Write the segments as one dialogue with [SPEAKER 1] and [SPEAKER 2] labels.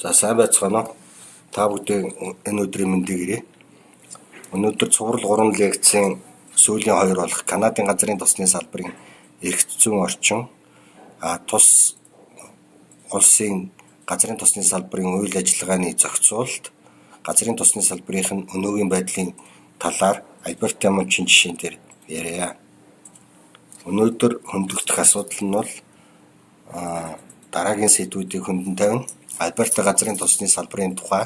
[SPEAKER 1] За сайн байцгаана уу? Та бүдээ энэ өдрийн мэндийг хүргэе. Өнөөдөр цуврал 3 лекцийн сүүлийн 2 болох Канадын газрын тосны салбарын эрх зүйн орчин, тус улсын газрын тосны салбарын үйл ажиллагааны зохицуулалт, газрын тосны салбарынх нь өнөөгийн байдлын талаар Альберт Ямончин жишээн дээр яриа. Өнөөдөр хөндөгдөх асуудал нь бол дараагийн сэдвүүдийг хөндлөн тавина. Альберта газрын тосны салбарын тухай,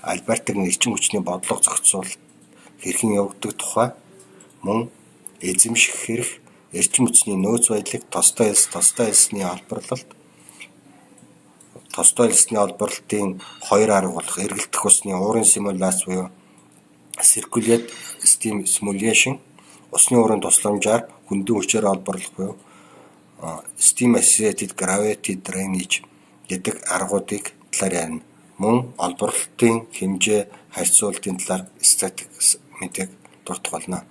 [SPEAKER 1] Альбертагийн эрчим хүчний бодлого зохицуулалт хэрхэн явагддаг тухай, мөн эзэмших хэрэг, эрчим хүчний нөөц байдлыг тостой элсний олборлолтын 2 арга болох эргэлдэх усны уурын симуляц буюу circulate stimulation, усны уурын тусламжаар хүндэн хүчээр олборлох буюу steam associated gravity drainage гэдэг аргуудыг талаар ярина. Мөн олборлолтын хэмжээ харьцуулалтын талаар статистик мэдээг дурдах болно.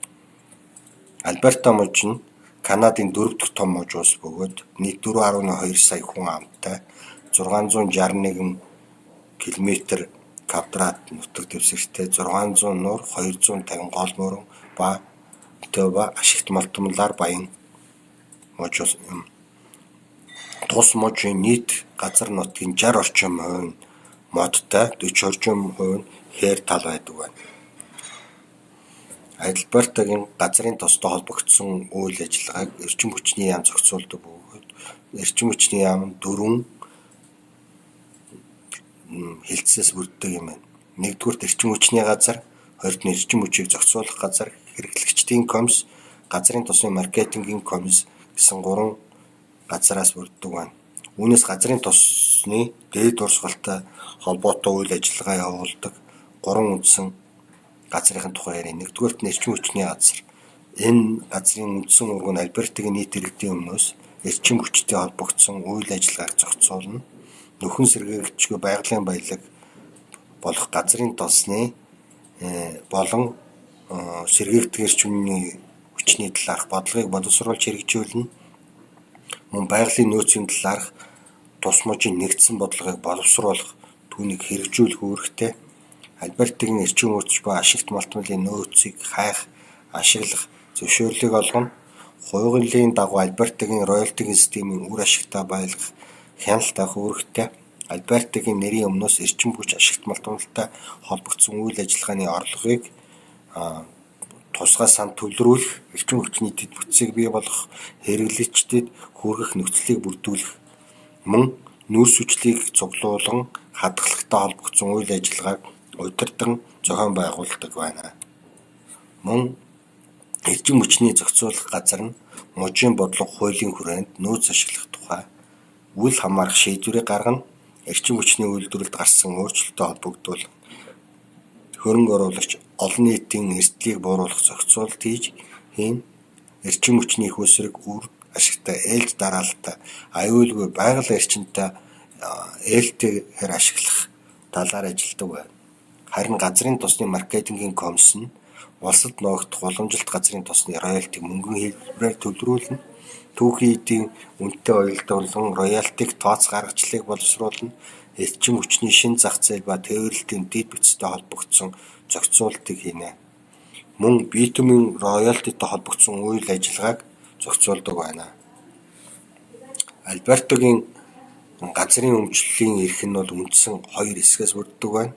[SPEAKER 1] Альберт Ямончин Канадын 4 дахь том муж улс бөгөөд нийт 4.2 сая хүн амтай 661 км квадрат нутаг дэвсгэртэй 600 нуур 250 гол мөрөн ба ашигт малтмалаар баян муж юм. Тус мужийн нийт газар нутгийн 60 орчим хувь нь модтой, 40 орчим хувь нь хээр тал байдаг байна. Альбертагийн газрын тостой холбогдсон үйл ажиллагааг эрчим хүчний яам зохицуулдаг бөгөөд эрчим хүчний яам 4 хилцээс бүрддэг юм байна. Нэгдүгээр эрчим хүчний газар, хоёрт нь эрчим хүчийг зохицуулах газар, хэрэглэгчдийн комисс, газрын тосны маркетингийн комисс гэсэн 3 газараас бүрддэг байна. Үүнээс газрын тосны дээд урсгалтай холбоотой үйл ажиллагаа явуулдаг 3 үндсэн газрын тухай ярина. Нэгдүгээрт нь эрчим хүчний газар. Энэ газрын үндсэн үүрэг нь Альбертагийн нийт иргэдийн өмнөөс эрчим хүчтэй холбогдсон үйл ажиллагааг зохицуулна. Нөхөн сэргээгчгүй байгалийн баялаг болох газрын тосны болон сэргээгдэх эрчимний хүчний талаарх бодлогыг боловсруулж хэрэгжүүлнэ. Мөн байгалийн нөөцийн талаарх тус мужийн нэгдсэн бодлогыг боловсруулах, түүнийг хэрэгжүүлэх үүрэгтэй. Альбертагийн эрчим хүч ба ашигт малтмалын нөөцийг хайх, ашиглах зөвшөөрлийг олгоно. Хуулийн дагуу Альбертагийн роялтигийн системийн үр ашигтай байлгах, хяналт авах үүрэгтэй. Альбертагийн нэрийн өмнөөс эрчим хүч ашигт малтмалтай холбогдсон үйл ажиллагааны орлогыг тусгай санд төлрүүлэх, эрчим хүчний дэд бүтцийг бий болгох, хэрэглэгчдэд хүргэх нөхцөлийг бүрдүүлэх, мөн нүүрс хүчлийг цуглуулан хадгалагтай холбогдсон үйл ажиллагааг удирдан зохион байгуулдаг байна. Мөн эрчим хүчний зохицуулах газар нь мужийн бодлого хуулийн хүрээнд нөөц ашиглах тухай үл хамаарах шийдвэрийг гаргана. Эрчим хүчний үйлдвэрлэлд гарсан өөрчлөлтөд холбогдуулан хөрөнгө оруулагч олон нийтийн эрсдлийг бууруулах зохицуулалт хийж хийн. Эрчим хүчний их усрыг үр ашигтай ээлж дараалттай аюулгүй байгаль эрчимтэй ээлтэйгээр ашиглах талаар ажилладаг байна. Харин газрын тосны маркетингийн комисс нь улсад ногдох уламжилт газрын тосны роялтиг мөнгөн хэлбэрээр төлрүүлнэ. Түүхийн эдийн үнэтэй уялдуулан роялтиг тооц гаргачлалыг боловсруулна. Эрчим хүчний шинэ зах зээл ба тээвэрлэлтийн дэд бүтцтэй холбогдсон зохицуулалтыг хийнэ. Мөн битумын роялтитай холбогдсон үйл ажиллагааг зохицуулдаг байна. Альбертагийн газрын өмчлөлийн эрх нь бол үндсэн 2 хэсгээс бүрддэг байна.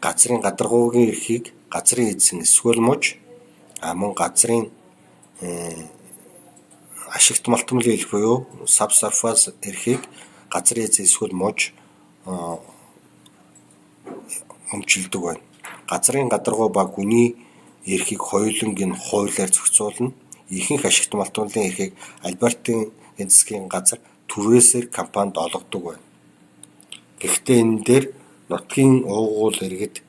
[SPEAKER 1] Газрын гадаргуугийн эрхийг газрын эзэн эсвэл муж, мөн газрын ашигт малтмалын эрх буюу subsurface эрхийг газрын эзэн эсвэл муж өмчилдөг байна. Газрын гадаргуу ба гүний эрхийг хоёуланг нь хуулиар зохицуулна. Ихэнх ашигт малтмалын эрхийг Альбертийн засгийн газар түрээсээр компанид олгодог байна. Гэхдээ энэ дээр нутгийн уугуул иргэд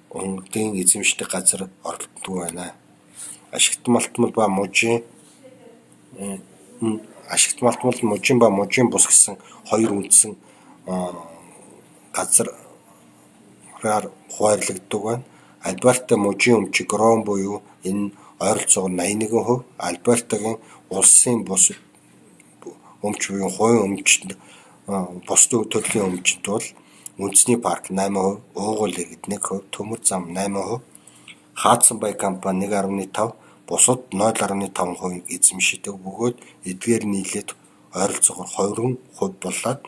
[SPEAKER 1] онгодын эзэмшдэг газар оролддог байна. Ашигт малтмал мужийн ба мужийн бус гэсэн 2 үндсэн газараар хуваарлагддаг байна. Альберта мужийн өмчийг гром буюу энэ ойролцоогоор 81%, Альбертагийн улсын бус өмч буюу хувийн өмчөнд бус төрлийн өмчөнд бол үндэсний парк 8%, уугуул иргэд 1%, төмөр зам 8%, хаадсан баян компани 1.5, бусад 0.5% эзэмшдэг бөгөөд эдгээр нийлээд ойролцоогоор 20% болоод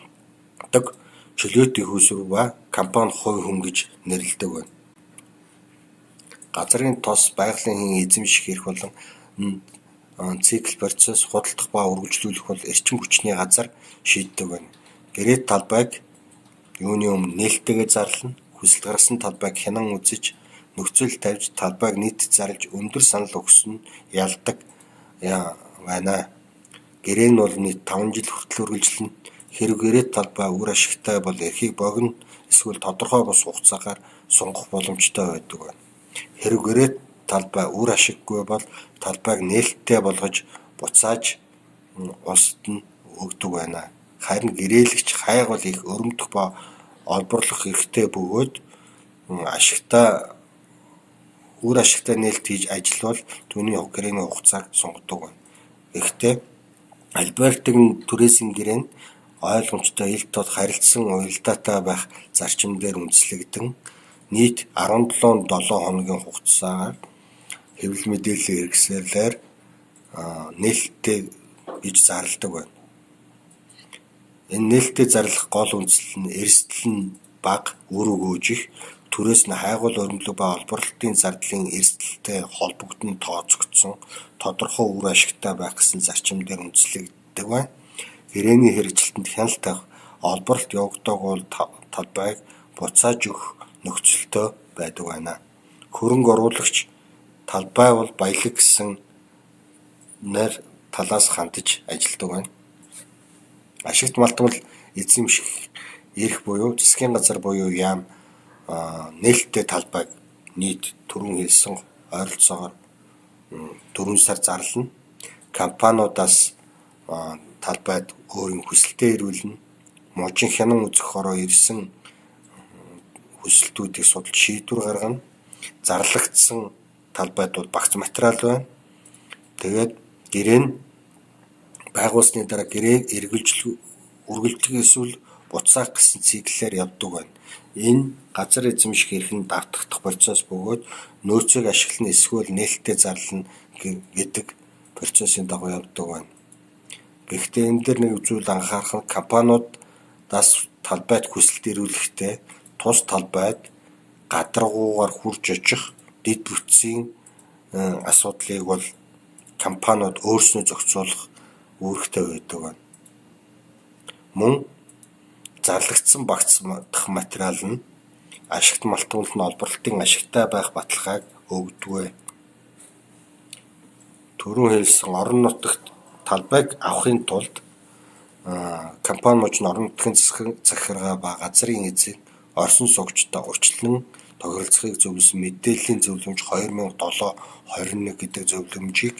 [SPEAKER 1] чөлөөтэй хүйсвэр ба компани хувь хүн гэж нэрлэдэг байна. Газрын тос, байгалийн хэн эзэмших эрх болон цикл процесс, худалдах ба үргэлжлүүлэх бол эрчим хүчний газар шийддэг байна. Гэрээт талбайг юуны өмнө нээлттэйгээ зарлана, хүсэлт гаргасан талбайг хянан үзэж, нөхцөл тавьж, талбайг нийтэд зарлж өндөр санал өгсөн ялдаг байна. Гэрээ нь бол нийт 5 жил хүртэл үргэлжилнэ. Хэрэв гэрээт талбай үр ашигтай бол эрхийг богино эсвэл тодорхой бус хугацаагаар сунгах боломжтой байдаг байна. Хэрэв гэрээт талбай үр ашиггүй бол талбайг нээлттэй болгож буцааж улсад нь өгдөг байна. Харин гэрээлэгч хайгуул их өрөмтөх ба олборлох эрхтэй бөгөөд үр ашигтай нээлт хийж ажиллавал түүний гэрээний хугацааг сунгадаг байна. Гэхдээ Альбертийн түрээсийн гэрээ нь ойлгомжтой, ил тод харилцсан уялдаатай байх зарчим дээр үндэслэгдэн нийт 17 хоногийн хугацаагаар хэвлэл мэдээллийн хэрэгсэлээр нээлттэй гэж зарладаг байна. Энэ нээлттэй зарлах гол үндсэл нь эрсдэл нь бага, үр өгөөжих, түрээс нь хайгуул өрнөлөг ба олборлолтын зардлын эрсдэлтэй холбогдсон тооцогдсон тодорхой үр ашигтай байх гэсэн зарчим дээр үндэслэгддэг байна. Гэрээний хэрэгжилтэнд хяналт тавих, олборлолт явагдаагүй бол талбайг буцааж өгөх нөхцөлтэй байдаг байна. Хөрөнгө оруулагч талбай бол баялаг гэсэн талаас хандаж ажилладаг байна. Ашигт малтмал эзэмших эрх буюу засгийн газар буюу яам нээлттэй талбайг нийт түрүүн хэлсэн ойролцоогоор 4 сар зарлана. Компаниудаас талбайд өөрийн хүсэлтээ ирүүлнэ. Можин хянан үзэх хороо ирсэн хүсэлтүүдийг судалж шийдвэр гаргана. Зарлагдсан талбайд бол багц материал байна. Тэгээд гэрээ нь байгуулсны дараа гэрээ үргэлжлэх эсвэл буцаах гэсэн циклээр явдаг байна. Энэ газар эзэмших эрхэнд давтагдах процесс бөгөөд нөөцийг ашиглана эсвэл нээлттэй зарлана гэдэг процессын дагуу явдаг байна. Гэхдээ энэ дээр нэг зүйл анхаарах нь компаниудаас талбайд хүсэлт ирүүлэхдээ тус талбайд гадаргуугаар хурж очих дэд бүтцийн асуудлыг бол компаниуд өөрснөө зохицуулах үүрэгтэй байдаг байна. Мөн зарлагдсан багцдах материал нь ашигт малтмалд нь олборлолтын ашигтай байх баталгааг өгдөг. Түрүүн хэлсэн орон нутагт талбайг авахын тулд компани мужид орон нутгийн захиргаа ба газрын эзэн орсон суугчдаа урьдчилан тохиролцохыг зөвлөсөн мэдээллийн зөвлөмж 2007-21 гэдэг зөвлөмжийг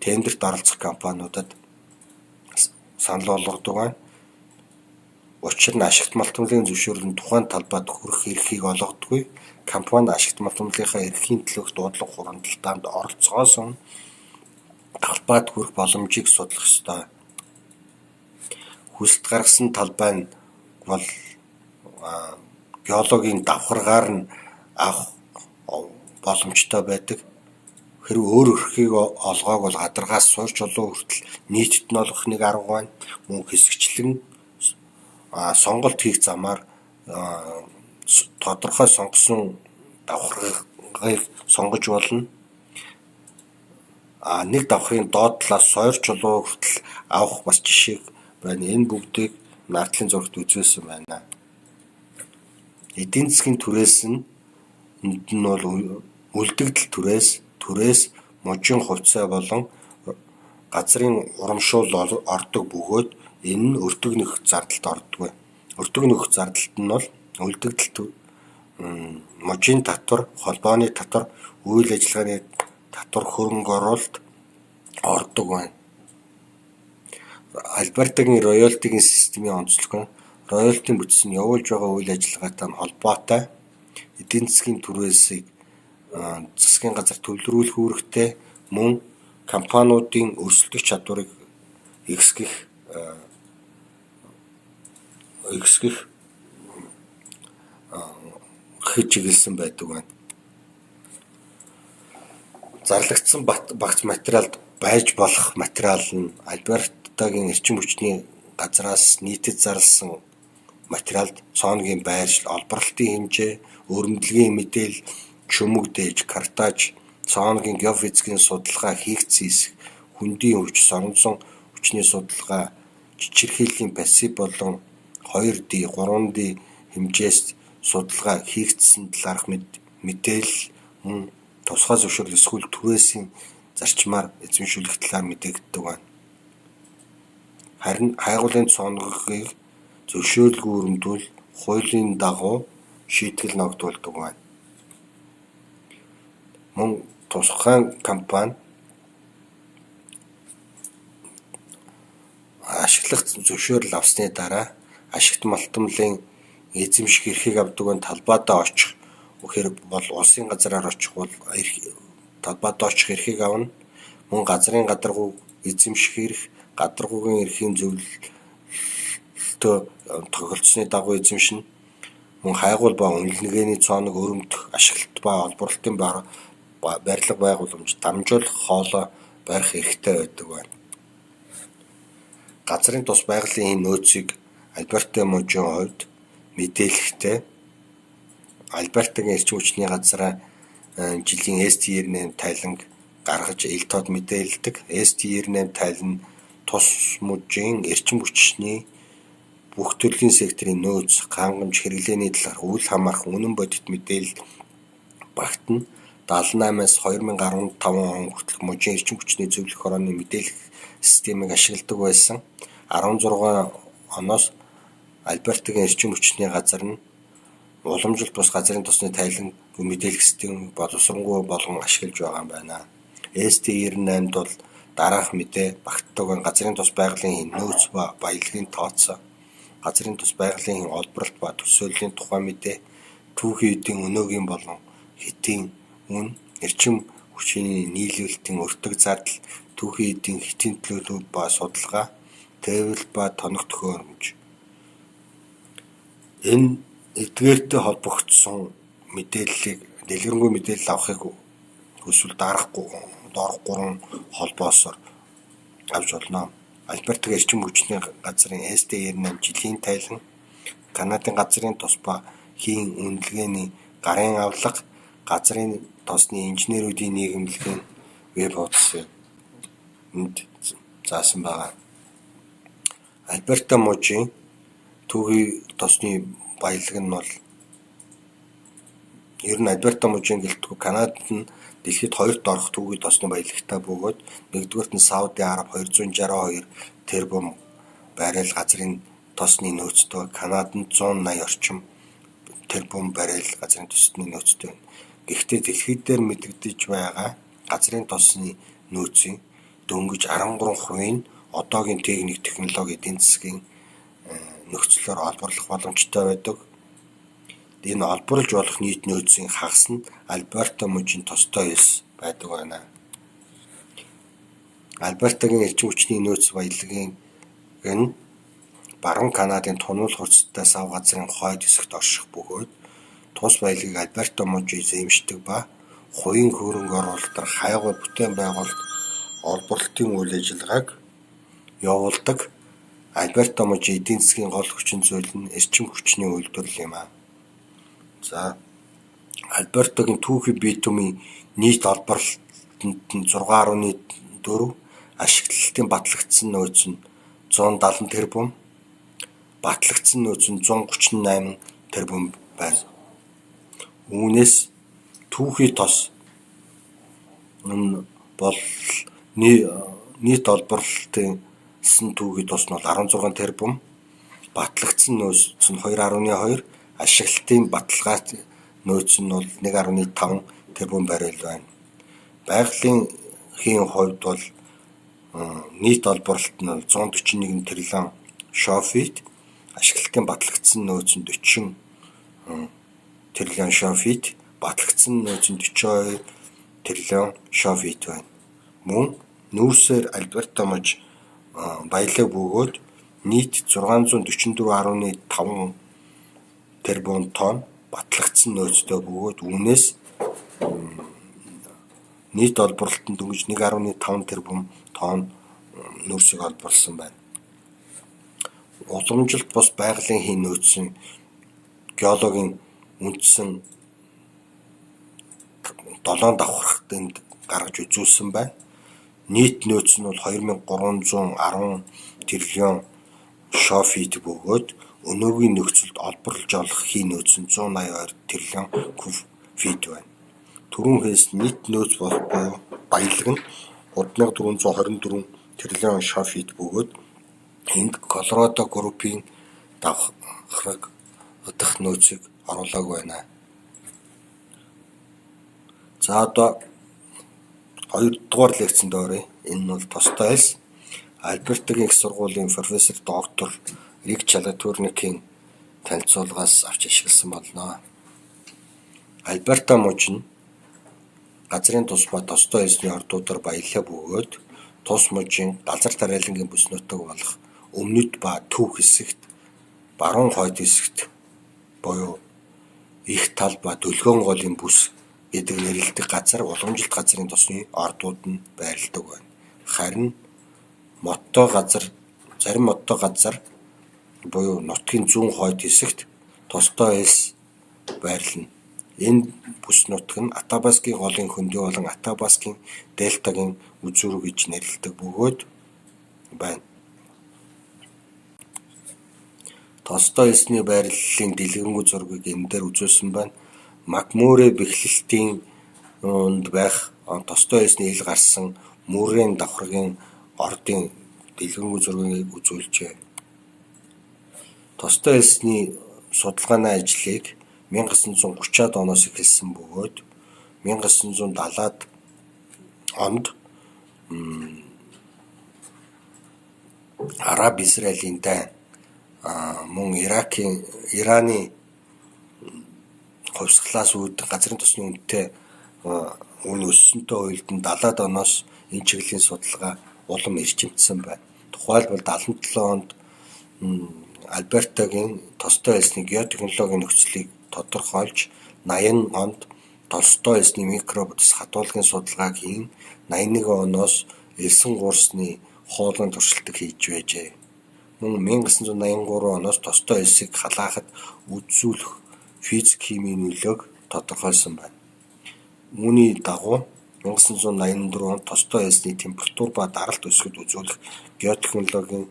[SPEAKER 1] тендерт оролцох компаниудад санал болгодог байна. Учир нь ашигт малтмалын зөвшөөрлөнд тухайн талбайд хүрэх эрхийг олгодоггүй. Компани ашигт малтмалынхаа эрхийн төлөөх дуудлага хуримтлалд оролцохоос өмнө талбайд хүрэх боломжийг судлах ёстой. Хүсэлт гаргасан талбай нь бол геологийн давхаргаар нь авах боломжтой байдаг. Хэрэв өөр өрхийг олгоог бол гадаргаас суур чулуу хүртэл нийтэд нь олгох нэг арга байна. Мөн хэсэгчлэн сонголт хийх замаар тодорхой сонгосон давхаргыг сонгож болно. Нэг давхрын доод талаас сойр чулуу хүртэл авах бас жишээ байна. Энэ бүгдийг нартлын зурагт үзүүлсэн байна. Эдийн засгийн түрээс нь бол үлдэгдэл түрээс мужийн хувьцаа болон газрын урамшуул ордог бөгөөд энэ нь өртөг нөхөх зардалд ордог. Өртөг нөхөх зардалт нь бол үлдэгдэл мужийн татвар, холбооны татвар, үйл ажиллагааны татвар, хөрөнгө оруулалт ордог байна. Альбертийн роялтигийн системийн онцлог нь роялтын бүтц нь явуулж байгаа үйл ажиллагаатай холбоотой. Эдийн засгийн түрээсийг засгийн газар төвлөрүүлэх үүрэгтэй, мөн компаниудын өрсөлдөх чадварыг ихсгэх дахиж чиглэсэн байдаг байна. Зарлагдсан багц материалд байж болох материал нь Альбертагийн эрчим хүчний газраас нийтэд зарласан материалд цооногийн байршил, олборлолтын хэмжээ, өрөмдлөгийн мэдээлэл, чөмөг дээж, картаж, цооногийн геофизикийн судалгаа хийгдсэн хэсэг, хүндийн хүч, соронзон хүчний судалгаа, чичирхийллийн пассив болон 2D, 3D хэмжээс судалгаа хийгдсэн талаарх мэдээлэл мөн тусгай зөвшөөрөл эсвэл түрээсийн зарчмаар эзэмшүүлэх талаар мэдээгддэг байна. Харин хайгуулын цооногийг зөвшөөрлгүй өрөмдвөл хуулийн дагуу шийтгэл ногдуулдаг байна. Мөн тусгай компани ашиглах зөвшөөрөл авсны дараа ашигт малтмлын эзэмших эрхийг авдаг нь талбайдаа очих хэрэг бол улсын газраар очих бол талбайдаа очих эрхийг авна. Мөн газрын гадаргуу эзэмших эрх, гадаргуугийн эрхийн зөвлөлтөө тохиролцсны дагуу эзэмшнэ. Мөн хайгуул ба үнэлгээний цооног өрөмдөх, ашиглалт ба олборлолтын барилга байгууламж, дамжуулах хоолой барих эрхтэй байдаг байна. Газрын тус байгалийн нөөцийг Альберто Можийн хувьд мэдээлэхдээ Альбертагийн эрчим хүчний газраа жилийн ST98 тайланг гаргаж ил тод мэдээлдэг. ST98 тайлан тус мужийн эрчим хүчний бүх төрлийн секторын нөөц, хангамж, хэрэглээний талаарх үйл хамааран үнэн бодит мэдээлэл багтана. 78-аас 2015 он хүртэл мужийн эрчим хүчний зөвлөх хорооны мэдээлэх системийг ашигладаг байсан. 16 оноос Альбертагийн эрчим хүчний газар нь уламжлалт бус газрын тосны тайлан мэдээлэх системийг боловсронгуй болгон ашиглаж байгаа юм байна. ST98-д бол дараах мэдээ багтдаг газрын тус байгалийн нөөц ба баялагын тооцоо, газрын тус байгалийн олборлолт ба төсөөллийн тухай мэдээ, түүхийн эдийн өнөөгийн болон хэтийн үн, эрчим хүчний нийлүүлэлтийн өртөг зардал, түүхийн эдийн хэтийн төлөвлөлт ба судалгаа, тээврэл ба тоног төхөөрөмж. Энэ эдгээртэй холбогдсон мэдээллийг дэлгэрэнгүй мэдээлэл авахыг хүсвэл доорх 3 холбоосоор авч болно. Альбертагийн эрчим хүчний газрын ST98 жилийн тайлан, Канадын газрын тус ба хийн үнэлгээний гарын авлага, газрын тосны инженеруудын нийгэмлэгийн веб хуудсыг заасан байгаа. Альберто Можийн түүхийн тосны баялаг нь бол ер нь Альберто Можийн гэлтгүй Канадад нь дэлхийд 2-т орох түүхийн тосны баялагтай бөгөөд нэгдүгээрт нь Сауди Араб 262 тэрбум баррел газрын тосны нөөцтэй, Канадад нь 180 орчим тэрбум баррел газрын тосны нөөцтэй. Гэхдээ дэлхийд дээр мэдэгдэж байгаа газрын тосны нөөцийн дөнгөж 13% нь одоогийн техник, технологи, эдийн засгийн нөхцлөөр олборлох боломжтой байдаг. Энэ олборлож болох нийт нөөцийн хагас нь Альберто Можийн тостой эс байдаг байна. Альбертагийн эрчим хүчний нөөц баялагын нь баруун Канадын тунал хурцтай сав газрын хойд хэсэгт орших бөгөөд тус баялагыг Альберто Можи эзэмшдэг ба хувийн хөрөнгө оруулалтаар хайгуул бүтээн байгуулалт олборлолтын үйл ажиллагааг явуулдаг. Альберто Можи эдийн засгийн гол хүчин зүйл нь эрчим хүчний үйлдвэрлэл юм аа. За Альбертогийн түүхийн битумын нийт олборлолтод нь 6.4, ашиглалтын батлагдсан нөөц нь 170 тэрбум, батлагдсан нөөц нь 138 тэрбум байна. Үүнээс түүхийн тос бол нийт олборлолтын түүхийн тос нь бол 16 тэрбум, батлагдсан нөөц нь 2.2, ашиглалтын баталгаат нөөц нь бол 1.5 тэрбум баррел байна. Байгалийн хийн хувьд бол нийт олборлолт нь 141 тэрлэн шофит, ашиглалтын батлагдсан нөөц нь 40 тэрлэн шофит, батлагдсан нөөц нь 42 тэрлэн шофит байна. Мөн нүүрсээр Альберто Можи баялаг бөгөөд нийт 644.5 тэрбум тонн батлагдсан нөөцтэй бөгөөд үүнээс нийт олборлолтод дөнгөж 1.5 тэрбум тонн нөөцийг олборлсон байна. Уламжилт бус байгалийн хийн нөөцийн геологийн үндсэн 7 давхархад энд гаргаж үзүүлсэн байна. Нийт нөөц нь бол 2310 тэрлион шофит бөгөөд өнөөгийн нөхцөлд олборлож олох хийн нөөц нь 182 тэрлион куб фит байна. Түрүүн хэлс нийт нөөц буюу баялаг нь 3424 тэрлион шофит бөгөөд энд Колорадо группийн давхрах нөөцийг оруулаагүй байна. За одоо 2 дугаар лекцэнд оръё. Энэ нь бол тустай элс. Альбертагийн их сургуулийн профессор доктор Рик Чалатурникийн танилцуулгаас авч ашигласан болно. Альберта муж нь газрын тус ба тостой элсний ордуудаар баялаа бөгөөд тус мужийн газар тариалангийн бүс нутаг болох өмнөд ба төв хэсэгт баруун хойд хэсэгт буюу их тал ба дөлгөөн голын бүс гэдэг нэрлэгдэх газар уламжилт газрын тосны ордууд нь байрладаг байна. Харин зарим модтой газар буюу нутгийн зүүн хойд хэсэгт тостой элс байрлана. Энэ бүс нутаг нь Атабаскийн голын хөндий болон Атабаскийн дельтагийн үзүүрэг гэж нэрлэдэг бөгөөд байна. Тостой элсний байрлалын дэлгэрэнгүй зургийг энэ дээр үзүүлсэн байна. Макмүрэ бэхлэлтийн байх тостой элсний ил гарсан Мүррийн давхаргын ордын дэлгэрэнгүй зургийг үзүүлжээ. Тостой элсний судалгааны ажлыг 1930-аад оноос эхэлсэн бөгөөд 1970-аад онд Араб Израилийн дайн мөн Ираны хувьсгалаас үүдэх газрын тосны үнэтэй үн өссөнтэй үед нь 70-аад оноос энэ чиглэлийн судалгаа улам эрчимдсэн байна. Тухайлбал 77 онд Альбертагийн тостой элсний геотехнологийн нөхцөлийг тодорхойлж 80 онд тостой элсний микробудс хадгалгын судалгааг хийн 81 оноос элсэн гуурсны хуулгын туршилтыг хийж байжээ. Мөн 1983 оноос тостой элсийг халаахад үзүүлэх физик химийн нөлөөг тодорхойлсон байна. Үүний дагуу 1984 онд тостой элсний температур ба даралт өсгөд үзүүлэх геотехнологийн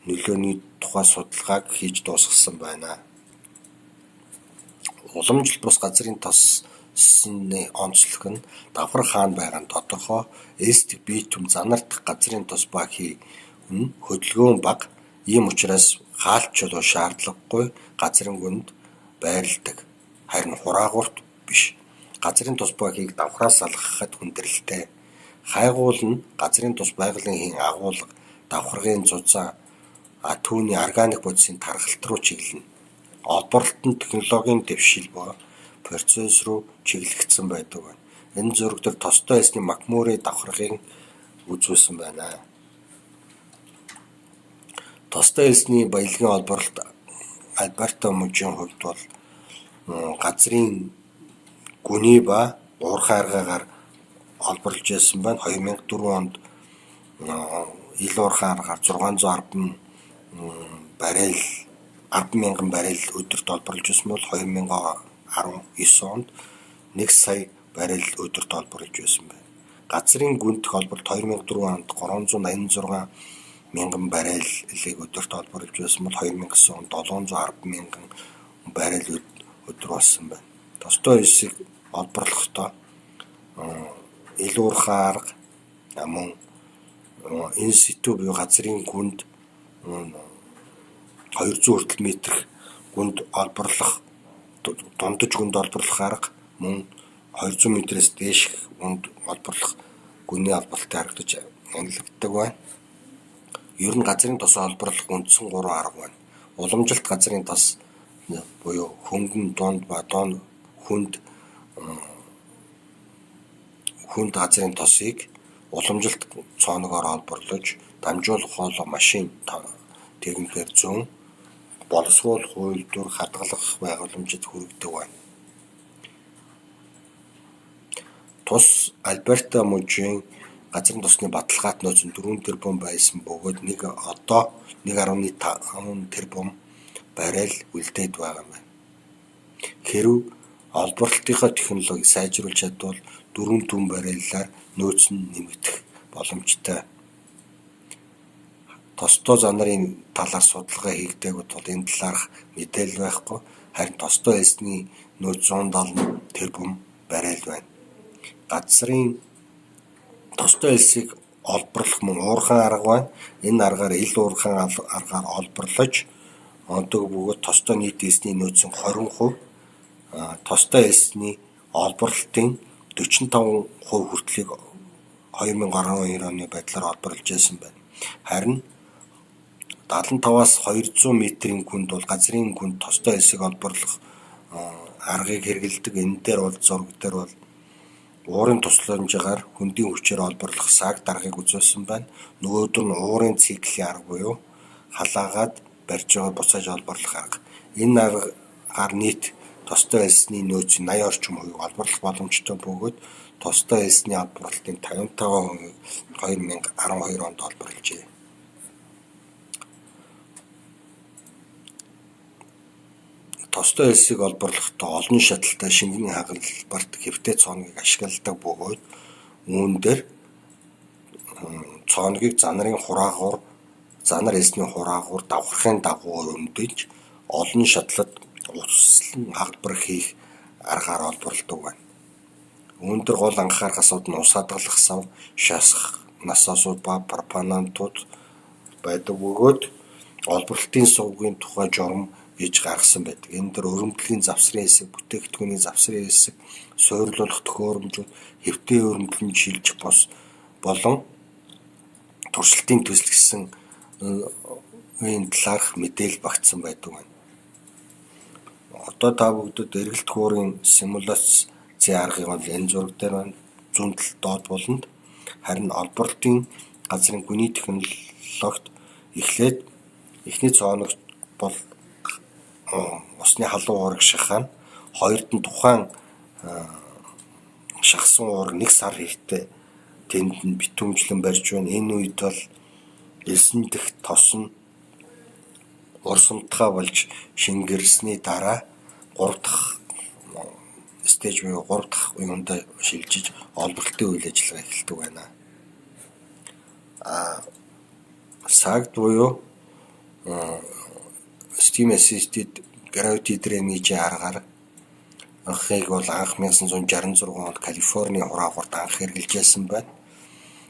[SPEAKER 1] нөлөөний тухай судалгааг хийж дуусгасан байна. Уламжлалт бус газрын тосны онцлог нь давхар хаана байгаа нь тодорхой, элстик битум занардах газрын тос ба хий нь хөдөлгөөн бага. Ийм учраас хаалт чулуу шаардлагагүй газрын гүнд байрладаг. Харин хураагуурт биш. Газрын тус ба хийг давхраас салгахад хүндрэлтэй. Хайгуул нь газрын тус байгалийн хийн агуулга, давхаргын зузаан, түүний органик бодисын тархалт руу чиглэнэ. Олборлолтын технологийн дэвшил ба процесс руу чиглэгдсэн байдаг байна. Энэ зураг дээр тостой элсний Макмүрэ давхаргыг үзүүлсэн байна. Тостой элсний баялагын олборлолт Альберта мужийн хувьд бол газрын гүний ба уурхай аргаагаар олборлож байсан байна. 2004 онд ил уурхай аргаар 610 баррел 10,000 баррел өдөрт олборлож байсан бол 2019 онд 1 сая баррел өдөрт олборлож байсан байна. Газрын гүнтэх олборлолт 2004 онд 386 мянган баррелийг өдөрт олборлож байсан бол 2009 онд 710 мянган баррел өдөр болсон байна. Тостой элсийг олборлохдоо ил уурхай арга мөн ин ситү буюу газрын гүнд 200 хүртэл метр гүнд олборлох дундаж гүнд олборлох арга мөн 200 метрээс дээш гүнд олборлох гүний олборлолтын арга гэж онцлогддог байна. Ер нь газрын тосоо олборлох үндсэн 3 арга байна. Уламжилт газрын тос буюу хөнгөн дунд ба доон хүнд газрын тосыг уламжилт цооногоор олборлож дамжуулах хоолой машин техникээр зүүн боловсруул хууль дүр хадгалах байгууламжид хүргэдэг байна.
[SPEAKER 2] Тус Альберто мужийн газрын тосны баталгаат нөөц нь 4 тэрбум байсан бөгөөд одоо 1.5 тэрбум баррел үлдээд байгаа юм байна. Хэрв олборлолтынхаа технологиг сайжруулж чадвал 4 түн баррелаар нөөц нь нэмэгдэх боломжтой. Тостой занарын талаар судалгаа хийгдээгүй тул энэ талаарх мэдээлэл байхгүй. Харин тостой элсний нөөц 170 тэрбум баррел байна. Газрын тостой элсийг олборлох мөн уурхайн арга байна. Энэ аргаар ил уурхайн аргаар олборлож ондог бөгөөд тостой нийт элсний нөөцийн 20%, тостой элсний олборлолтын 45% хүртэлийг 2012 оны байдлаар олборлож байсан байна. Харин 75-аас 200 метрийн гүнд бол газрын гүнд тостой элсийг олборлох аргыг хэрэгэлдэг. Энэ дээр бол зураг дээр бол уурын тусламжаар хөндийн хүчээр олборлох саг даргыг үзүүлсэн байна. Нөгөөдөр нь уурын циклийн арга буюу халаагаад барьж байгаа буцааж олборлох арга. Энэ аргаар нийт тостой элсний нөөцийн 80 орчим хувийг олборлох боломжтой бөгөөд тостой элсний олборлолтын 55% 2012 онд олборлжээ. Тостой элсийг олборлохдоо олон шаталтай шингэний хагалбарт хэвтээ цооногийг ашигладаг бөгөөд үүн дээр цооногийг занар элсний хураагуур давхархын дагуу өрөмдөж олон шатлад уцслан хагалбар хийх аргаар олборлдог байна. Үүн дээр гол анхаарах асуудал нь ус хадгалах сав, шасах насосууд ба пропанантууд байдаг бөгөөд олборлолтын сувгийн тухай журам гэж гаргасан байдаг. Энэ дээр өрөмдлөгийн завсрын хэсэг, бүтээгдэхүүний завсрын хэсэг, суйрлуулах төхөөрөмжүүд, хэвтээ өрөмдлөн шилжих бос болон туршилтын төсөл гэсэн энэ талаарх мэдээлэл багтсан байдаг байна. Одоо та бүгдэд эргэлт хуурын симуляцийн аргыг бол энэ зураг дээр байна. Зүүн талд доод болонд харин олборлолтын газрын гүний технологид эхлээд эхний цооног бол усны халуун уурыг шахах нь хоёрд нь тухайн шахсан уур 1 сар хэрэгтэй тэнд нь битүүмжлэн барьж байна. Энэ үед бол элсэн дэх тос нь урсамтгай болж шингэрсний дараа 3 дахь стейж буюу 3 дахь уянд шилжиж олборлолтын үйл ажиллагаа эхэлдэг байна. Сагд буюу Steam Assisted Gravity Drainage аргаар анхыг бол анх 1966 онд Калифорни хураагуурт анх хэрэгжилжсэн байна.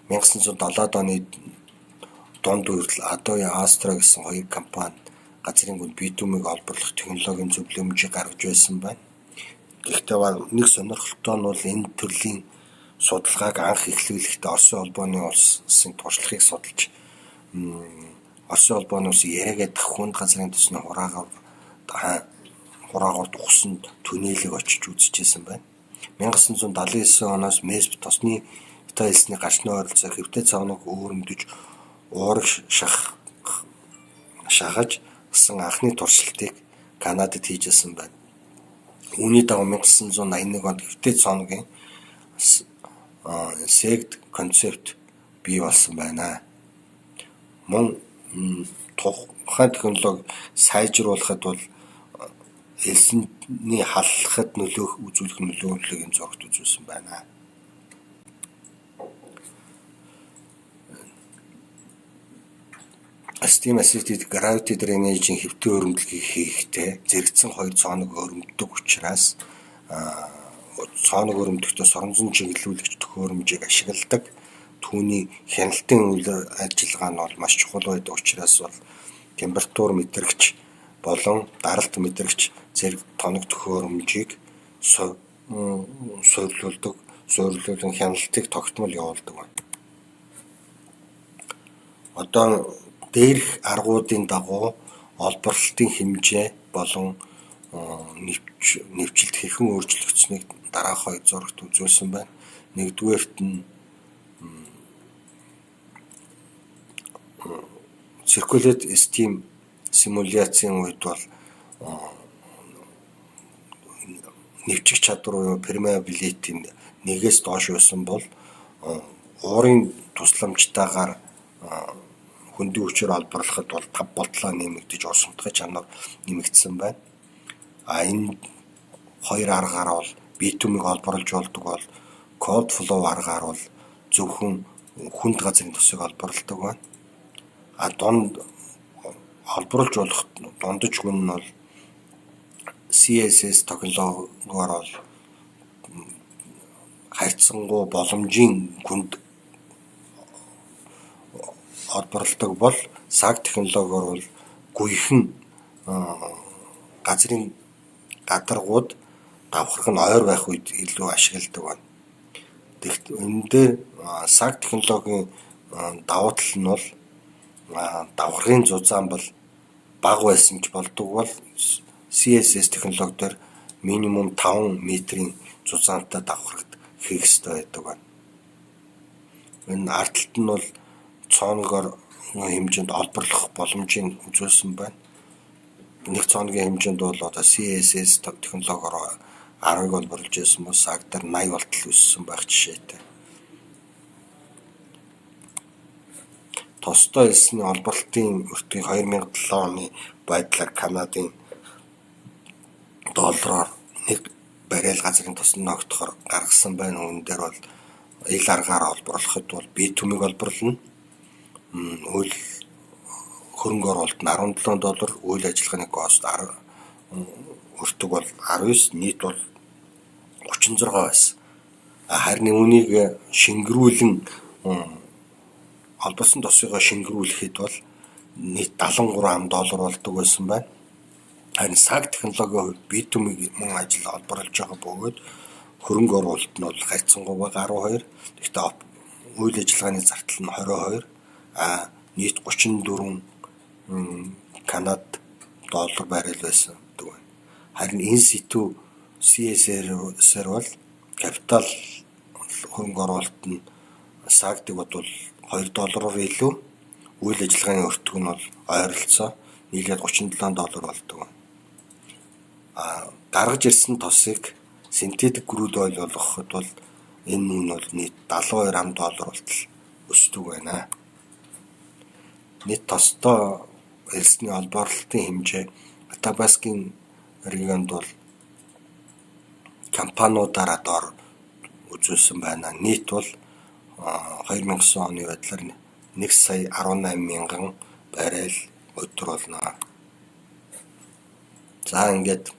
[SPEAKER 2] 1970-ад оны дунд хүртэл Adobe Astra гэсэн хоёр компани газрын гүнд битумыг олборлох технологийн зөвлөмжийг гаргаж байсан байна. Гэхдээ нэг сонирхолтой нь бол энэ төрлийн судалгааг анх эхлүүлэхдээ Оросын холбооны улсын туршлагыг судалж Оросын холбооны улсын яриагээд хүнд газрын тосны хураагуурт ухсанд түнэлэг очиж үзчихсэн байна. 1979 оноос МЭСБ тосны Итали элсний гарчны ойролцоо хэвтээ цааныг өөрөмдөж уурыг шахаж гэсэн анхны туршилтыг Канадад хийжсэн байна. Үүний дагуу 1981 онд хэвтээ цооногийн сегд концепт бий болсон байна. Мөн тухайн технологи сайжруулахад бол элсний халахад үзүүлэх нөлөөллийг энэ зурагт үзүүлсэн байна. Steam Assisted Gravity Drainage-ийн хэвтээ өрөмдлөгийг хийхдээ зэрэгцэн хоёр цооног өрөмддөг учраас цооног өрөмдөхдөө соронзон чиглүүлэгч төхөөрөмжийг ашигладаг. Түүний хяналтын үйл ажиллагаа нь бол маш чухал байдаг учраас бол температур мэдрэгч болон даралт мэдрэгч зэрэг тоног төхөөрөмжийг суйрлуулан хяналтыг тогтмол явуулдаг байна. Одоо дээрх аргуудын дагуу олборлолтын хэмжээ болон нэвчилт хэрхэн өөрчлөгдсөнийг дараах хоёр зурагт үзүүлсэн байна. Нэгдүгээрт нь Circulate Steam симуляцийн үед бол
[SPEAKER 1] нэвчих чадвар буюу permeability-ийн нэгээс доош байсан бол уурын тусламжтайгаар хөндий хүчээр олборлоход бол 5 болтлоо нэмэгдэж ус унтгах чанар нэмэгдсэн байна. Энэ хоёр аргаар бол битумыг олборлож болдог бол cold flow аргаар бол зөвхөн хүнд газрын тосыг олборлдог байна. Донд олборлож болох дундаж хүн нь бол CSS технологиор бол хайрцангуй боломжийн хүнд олборлдог бол SAG технологиор бол гүйхэн газрын гадаргууд давхарх нь ойр байх үед илүү ашигладаг байна. Тэгэхдээ энэ дээр SAG технологийн давуу тал нь бол давхаргын зузаан бол бага байсан ч болдог бол CSS технологи дээр минимум 5 метрийн зузаантай давхаргад хийх хэрэгтэй байдаг байна. Энэ ард талд нь бол цооногоор хэмжээнд олборлох боломжийг үзүүлсэн байна. Нэг цооногийн хэмжээнд бол одоо CSS технологиор 10-ыг олборлож байсан бол SAG дээр 80 болтол өссөн байх жишээтэй. Тостой элсний олборлолтын өртгийг 2007 оны байдлаар Канадын доллараар 1 баррел газрын тосны ногдохоор гаргасан байна. Үүн дээр бол ил аргаар олборлоход бол битумыг олборлоно. Үйл хөрөнгө оруулалт нь $17, үйл ажиллагааны кост өртөг бол 19, нийт бол 36 байсан. Харин үүнийг шингэрүүлэн олборлсон тосгоо шингэрүүлэхэд бол нийт $73 болдог байсан байна. Харин SAG технологийн хувьд битумыг мөн ажил олборлож байгаа бөгөөд хөрөнгө оруулалт нь бол хайрцангуй бага 12. Гэхдээ үйл ажиллагааны зардал нь 22. Нийт 34 Канад доллар баррел байсан гэдэг байна. Харин in situ CSR-сээр бол капитал хөрөнгө оруулалт нь SAG-д бол $2 илүү, үйл ажиллагааны өртөг нь бол ойролцоо нийлээд $37 болдог байна. Гаргаж ирсэн тосыг синтетик crude oil болгоход бол энэ нь бол нийт $72 болтол өсдөг байна. Нийт тостой элсний олборлолтын хэмжээ Атабаскын регионд бол компаниудаараа доор үзүүлсэн байна. Нийт бол 2009 оны байдлаар 1,18,000 баррел өдөр болно. За ингээд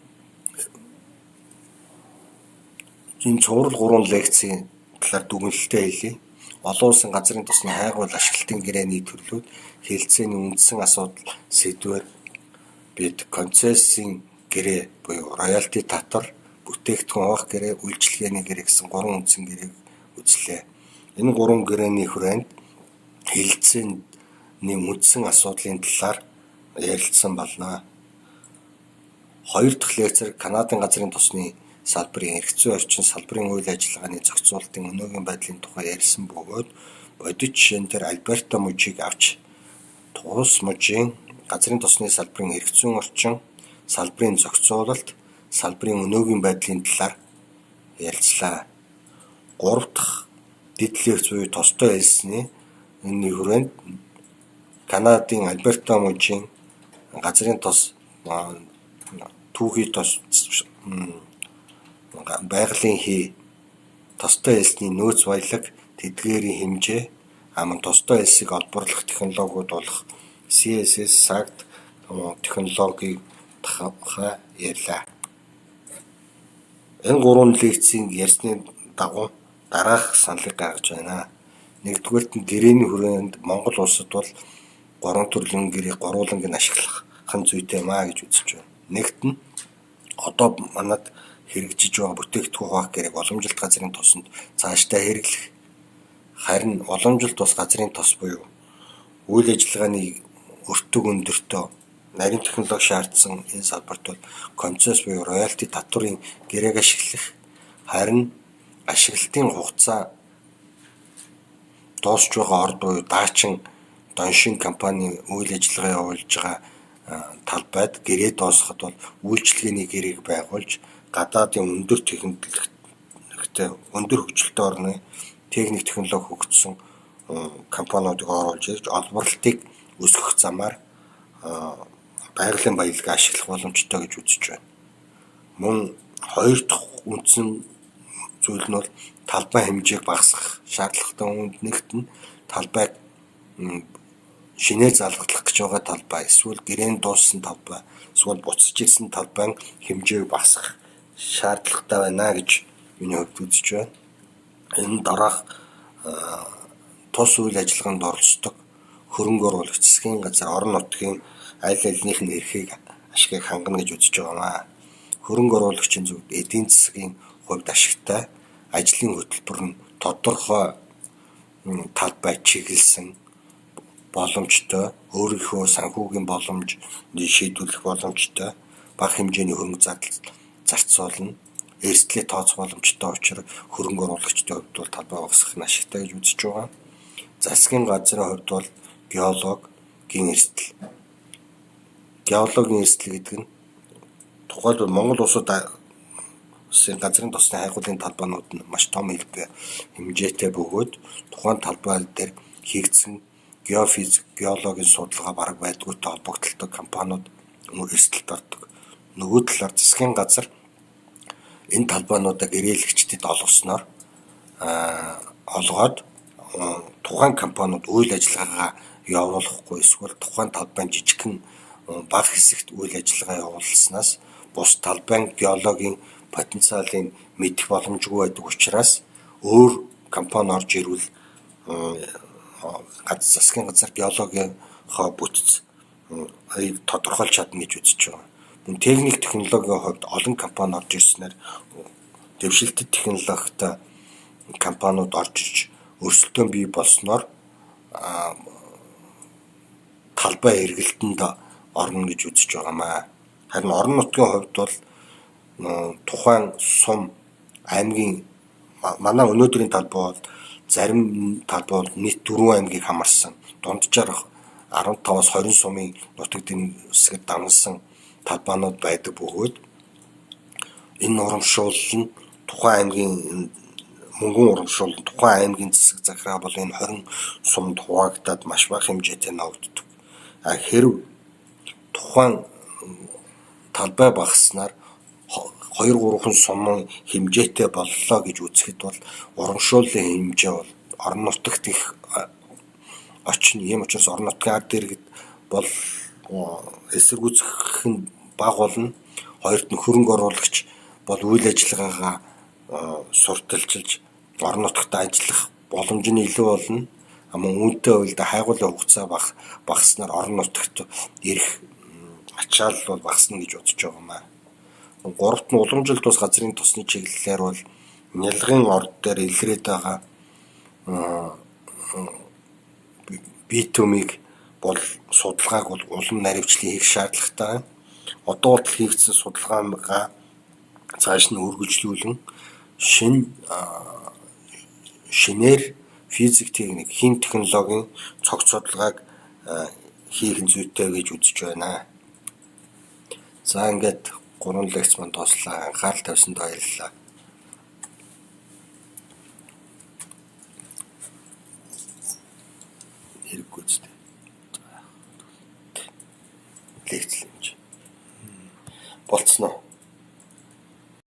[SPEAKER 1] энэ цуврал 3 лекцийн талаар дүгнэлтээ хэлье. Олон улсын газрын тосны хайгуул ашиглалтын гэрээний төрлүүд хэлэлцээний үндсэн асуудал сэдвээр бид концессийн гэрээ буюу роялти татвар, бүтээгдэхүүн хуваах гэрээ, үйлчилгээний гэрээ гэсэн 3 үндсэн гэрээг үзлээ. Энэ 3 гэрээний хүрээнд хэлэлцээний үндсэн асуудлын талаар ярилцсан болно. 2 дахь лекцээр Канадын газрын тосны салбарын эрх зүйн орчин, салбарын үйл ажиллагааны зохицуулалтын өнөөгийн байдлын тухай ярьсан бөгөөд бодит жишээн дээр Альберто мужийг авч тус мужийн газрын тосны салбарын эрх зүйн орчин, салбарын зохицуулалт, салбарын өнөөгийн байдлын талаар ярилцлаа. 3 дахь дэд лекц буюу тостой хэлсний энэ хүрээнд Канадын Альберто мужийн газрын тос түүхий тос байгалийн хий, тостой элсний нөөц баялаг, тэдгээрийн хэмжээ, тостой элсийг олборлох технологиуд болох CSS, SAG технологиг тухай ярьлаа. Энэ 3 лекцийн ярьсны дагуу дараах саналыг гаргаж байна. Нэгдүгээрт нь гэрээний хүрээнд Монгол улсад бол 3 төрлийн гэрээг гурвууланг нь ашиглах зүйтэй маа гэж үзэж байна. Нэгт нь одоо манад хэрэгжиж байгаа бүтээгдэхүүн хуваах гэрээг уламжилт газрын тосонд цаашдаа хэрэглэх. Харин уламжилт тус газрын тос буюу үйл ажиллагааны өртөг өндөртөө нарийн технологи шаардсан энэ салбарт бол концесс буюу роялти татварын гэрээг ашиглах. Харин ашиглалтын хугацаа дуусч байгаа орд буюу даачин доншин компани үйл ажиллагаа явуулж байгаа талбайд гэрээ доосоход бол үйлчилгээний гэрээг байгуулж гадаадын өндөр техниктэй өндөр хөгжилтэй орны техник технологи хөгжсөн компаниудыг оруулж ирж олборлолтыг өсгөх замаар байгалийн баялагаа ашиглах боломжтой гэж үзэж байна. Мөн хоёр дахь үндсэн зүйл нь бол талбай хэмжээг багасгах шаардлагатай. Үүнд нэгт нь талбайг шинээр залгадлах гэж байгаа талбай, эсвэл гэрээн дууссан талбай, эсвэл буцаж ирсэн талбайн хэмжээг багасгах шаардлагатай байна гэж миний хувьд үзэж байна. Энэ дараах тус үйл ажиллагаанд оролцдог хөрөнгө оруулагч засгийн газар орон нутгийн аль альнийх нь эрхийг ашигыг хангана гэж үзэж байгаамаа. Хөрөнгө оруулагчийн зөвд эдийн засгийн хувьд ашигтай ажлын хөтөлбөр нь тодорхой талбай чиглэсэн боломжтой, өөрийнхөө санхүүгийн боломж шийдвэрлэх боломжтой, бага хэмжээний хөрөнгө зарцуулна, эрсдлээ тооцох боломжтой учраас хөрөнгө оруулагчдын хувьд бол талбай багасгах нь ашигтай гэж үзэж байгаа. Засгийн газрын хувьд бол геологийн эрсдэл. Геологийн эрсдэл гэдэг нь тухайлбал Монгол улсын газрын тосны хайгуулын талбайнууд нь маш том хэмжээтэй бөгөөд тухайн талбай дээр хийгдсэн геофизик, геологийн судалгаа бараг байдгүйтэй холбогдлолтой компаниуд эрсдэлд ордог. Нөгөө талаар засгийн газар энэ талбайнуудаа гэрээлэгчдэд олгоод тухайн компаниуд үйл ажиллагаагаа явуулахгүй, эсвэл тухайн талбайн жижигхэн бага хэсэгт үйл ажиллагаа явуулснаас бус талбайн геологийн потенциалыг мэдэх боломжгүй байдаг учраас өөр компани орж ирвэл засгийн газар геологийнхоо бүтц тодорхойлж чадна гэж үзэж байгаа. Мөн техник технологийн хувьд олон компани орж ирснээр дэвшилтэт технологитой компаниуд орж ирж өрсөлдөөн бий болсноор талбай эргэлтэнд орно гэж үзэж байгаамаа. Харин орон нутгийн хувьд бол тухайн сум аймгийн манай өнөөдрийн талбай бол зарим талбай бол нийт 4 аймгийг хамарсан дунджаар 15-аас 20 сумын нутагтын хэсэгт давнсан талбайнууд байдаг бөгөөд энэ урамшуул нь тухайн аймгийн мөнгөн урамшуул нь тухайн аймгийн засаг захиргаа бол энэ 20 сумд хуваагдаад маш бага хэмжээтэй ногддог. Хэрв тухайн талбай багаснаар 2-3 сумын хэмжээтэй боллоо гэж үзэхэд бол урамшууллын хэмжээ бол орон нутагт их очно. Ийм учраас орон нутгийн ард иргэд бол эсэргүүцэх нь бага болно. Хоёрт нь хөрөнгө оруулагч бол үйл ажиллагаагаа сурталчилж орон нутагт ажиллах боломж нь илүү болно. Мөн үүнтэй үед хайгуулын хугацаа багаснаар орон нутагт ирэх ачаал бол багасна гэж бодож байгаамаа. Гуравт нь уламжилт бус газрын тосны чиглэлээр бол нялгын орд дээр илрээд байгаа битумыг бол судалгааг бол улам наривчлан хийх шаардлагатай. Одоо бол хийгдсэн судалгаагаа цааш нь үргэлжлүүлэн шинээр физик техник, хим технологийн цогц судалгааг хийх зүйтэй гэж үзэж байна. За ингээд 3 лекц манд тослоо. Анхаарал тавьсанд баярлалаа. Хэрэггүй ч тийм. Лекц л юм чи. Болцсноо.